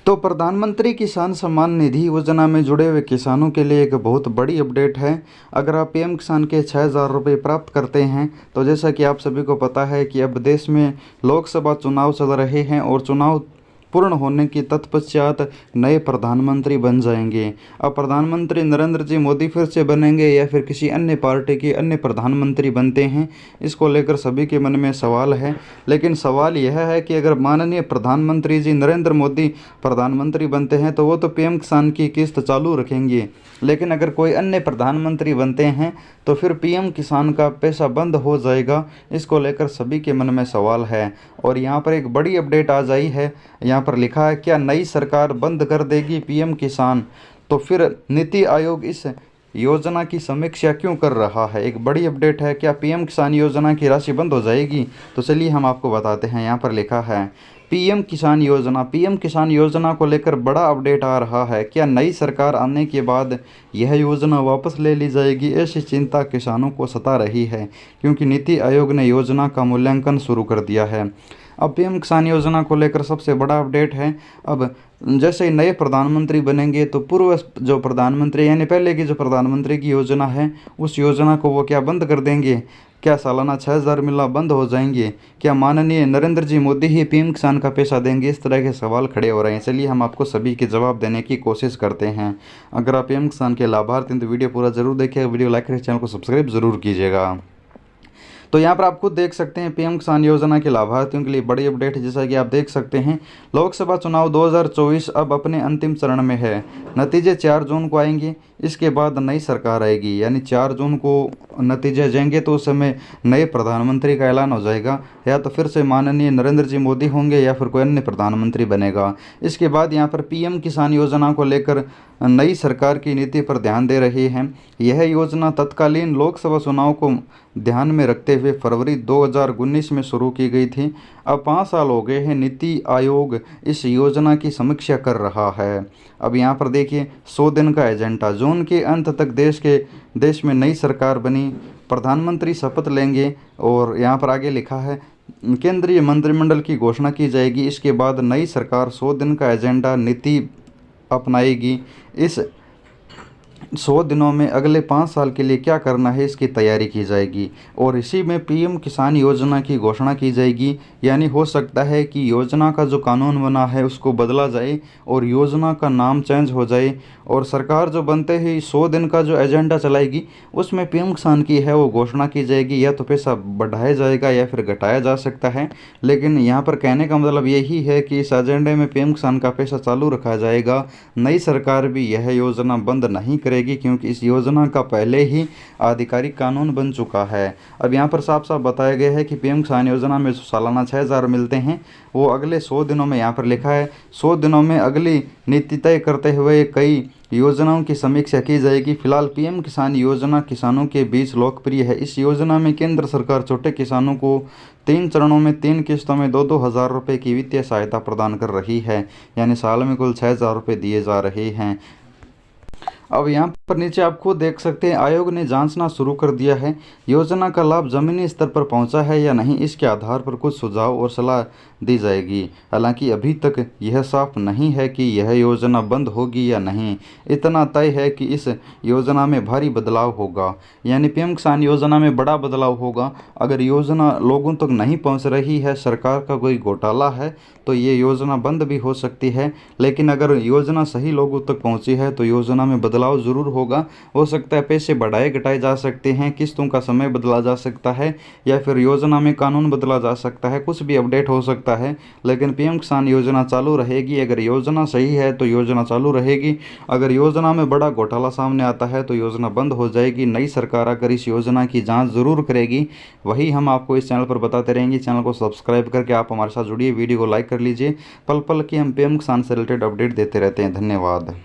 तो प्रधानमंत्री किसान सम्मान निधि योजना में जुड़े हुए किसानों के लिए एक बहुत बड़ी अपडेट है। अगर आप पीएम किसान के 6,000 रुपये प्राप्त करते हैं तो जैसा कि आप सभी को पता है कि अब देश में लोकसभा चुनाव चल रहे हैं और चुनाव पूर्ण होने की तत्पश्चात नए प्रधानमंत्री बन जाएंगे। अब प्रधानमंत्री नरेंद्र जी मोदी फिर से बनेंगे या फिर किसी अन्य पार्टी के अन्य प्रधानमंत्री बनते हैं, इसको लेकर सभी के मन में सवाल है। लेकिन सवाल यह है कि अगर माननीय प्रधानमंत्री जी नरेंद्र मोदी प्रधानमंत्री बनते हैं तो वो तो पीएम किसान की किस्त चालू रखेंगे, लेकिन अगर कोई अन्य प्रधानमंत्री बनते हैं तो फिर पीएम किसान का पैसा बंद हो जाएगा। इसको लेकर सभी के मन में सवाल है और यहाँ पर एक बड़ी अपडेट आ जाई है। यहाँ पर लिखा है, क्या नई सरकार बंद कर देगी पीएम किसान? तो फिर नीति आयोग इस योजना की समीक्षा क्यों कर रहा है? एक बड़ी अपडेट है, क्या पीएम किसान योजना की राशि बंद हो जाएगी? तो चलिए हम आपको बताते हैं। यहाँ पर लिखा है पीएम किसान योजना। पीएम किसान योजना को लेकर बड़ा अपडेट आ रहा है। क्या नई सरकार आने के बाद यह योजना वापस ले ली जाएगी? ऐसी चिंता किसानों को सता रही है क्योंकि नीति आयोग ने योजना का मूल्यांकन शुरू कर दिया है। अब पीएम किसान योजना को लेकर सबसे बड़ा अपडेट है, अब जैसे ही नए प्रधानमंत्री बनेंगे तो पूर्व जो प्रधानमंत्री यानी पहले की जो प्रधानमंत्री की योजना है उस योजना को वो क्या बंद कर देंगे? क्या सालाना 6,000 मिलना बंद हो जाएंगे? क्या माननीय नरेंद्र जी मोदी ही पीएम किसान का पैसा देंगे? इस तरह के सवाल खड़े हो रहे हैं। चलिए हम आपको सभी के जवाब देने की कोशिश करते हैं। अगर आप पीएम किसान के लाभार्थी हैं तो वीडियो पूरा जरूर देखिएगा, वीडियो लाइक करें, चैनल को सब्सक्राइब जरूर कीजिएगा। तो यहाँ पर आप खुद देख सकते हैं पीएम किसान योजना के लाभार्थियों के लिए बड़ी अपडेट है। जैसा कि आप देख सकते हैं लोकसभा चुनाव 2024 अब अपने अंतिम चरण में है। नतीजे 4 जून को आएंगे, इसके बाद नई सरकार आएगी, यानी 4 जून को नतीजे जाएंगे तो उस समय नए प्रधानमंत्री का ऐलान हो जाएगा। या तो फिर से माननीय नरेंद्र जी मोदी होंगे या फिर कोई अन्य प्रधानमंत्री बनेगा। इसके बाद यहाँ पर पीएम किसान योजना को लेकर नई सरकार की नीति पर ध्यान दे रही है। यह योजना तत्कालीन लोकसभा चुनाव को ध्यान में रखते हुए फरवरी 2019 में शुरू की गई थी। अब 5 साल हो गए हैं, नीति आयोग इस योजना की समीक्षा कर रहा है। अब यहाँ पर देखिए 100 दिन का एजेंडा, जून के अंत तक देश में नई सरकार बनी, प्रधानमंत्री शपथ लेंगे और यहाँ पर आगे लिखा है केंद्रीय मंत्रिमंडल की घोषणा की जाएगी। इसके बाद नई सरकार 100 दिन का एजेंडा नीति अपनाएगी। इस 100 दिनों में अगले 5 साल के लिए क्या करना है इसकी तैयारी की जाएगी और इसी में पीएम किसान योजना की घोषणा की जाएगी। यानी हो सकता है कि योजना का जो कानून बना है उसको बदला जाए और योजना का नाम चेंज हो जाए और सरकार जो बनते ही 100 दिन का जो एजेंडा चलाएगी उसमें पीएम किसान की है वो घोषणा की जाएगी। या तो पैसा बढ़ाया जाएगा या फिर घटाया जा सकता है, लेकिन यहाँ पर कहने का मतलब यही है कि इस एजेंडे में पीएम किसान का पैसा चालू रखा जाएगा। नई सरकार भी यह योजना बंद नहीं करेगी क्योंकि इस योजना का पहले ही आधिकारिक कानून बन चुका है। अब यहाँ पर साफ साफ बताया गया है कि पीएम किसान योजना में जो सालाना 6,000 मिलते हैं वो अगले 100 दिनों में, यहाँ पर लिखा है 100 दिनों में अगली नीति तय करते हुए कई योजनाओं की समीक्षा की जाएगी। फिलहाल पीएम किसान योजना किसानों के बीच लोकप्रिय है। इस योजना में केंद्र सरकार छोटे किसानों को 3 चरणों में 3 किस्तों में 2-2 हज़ार रुपये की वित्तीय सहायता प्रदान कर रही है, यानी साल में कुल 6,000 रुपये दिए जा रहे हैं। अब यहाँ पर नीचे आप खुद देख सकते हैं आयोग ने जांचना शुरू कर दिया है योजना का लाभ जमीनी स्तर पर पहुँचा है या नहीं। इसके आधार पर कुछ सुझाव और सलाह दी जाएगी। हालांकि अभी तक यह साफ नहीं है कि यह योजना बंद होगी या नहीं। इतना तय है कि इस योजना में भारी बदलाव होगा, यानी पीएम किसान योजना में बड़ा बदलाव होगा। अगर योजना लोगों तक नहीं पहुंच रही है, सरकार का कोई घोटाला है, तो ये योजना बंद भी हो सकती है। लेकिन अगर योजना सही लोगों तक पहुंची है तो योजना में बदलाव ज़रूर होगा। हो सकता है पैसे बढ़ाए घटाए जा सकते हैं, किस्तों का समय बदला जा सकता है या फिर योजना में कानून बदला जा सकता है, कुछ भी अपडेट हो सकता है। लेकिन पीएम किसान योजना चालू रहेगी। अगर योजना सही है तो योजना चालू रहेगी। अगर योजना में बड़ा घोटाला सामने आता है तो योजना बंद हो जाएगी। नई सरकार आकर इस योजना की जांच ज़रूर करेगी, वही हम आपको इस चैनल पर बताते रहेंगे। चैनल को सब्सक्राइब करके आप हमारे साथ जुड़िए, वीडियो को लाइक कर लीजिए। पल पल की हम पीएम किसान से रिलेटेड अपडेट देते रहते हैं। धन्यवाद।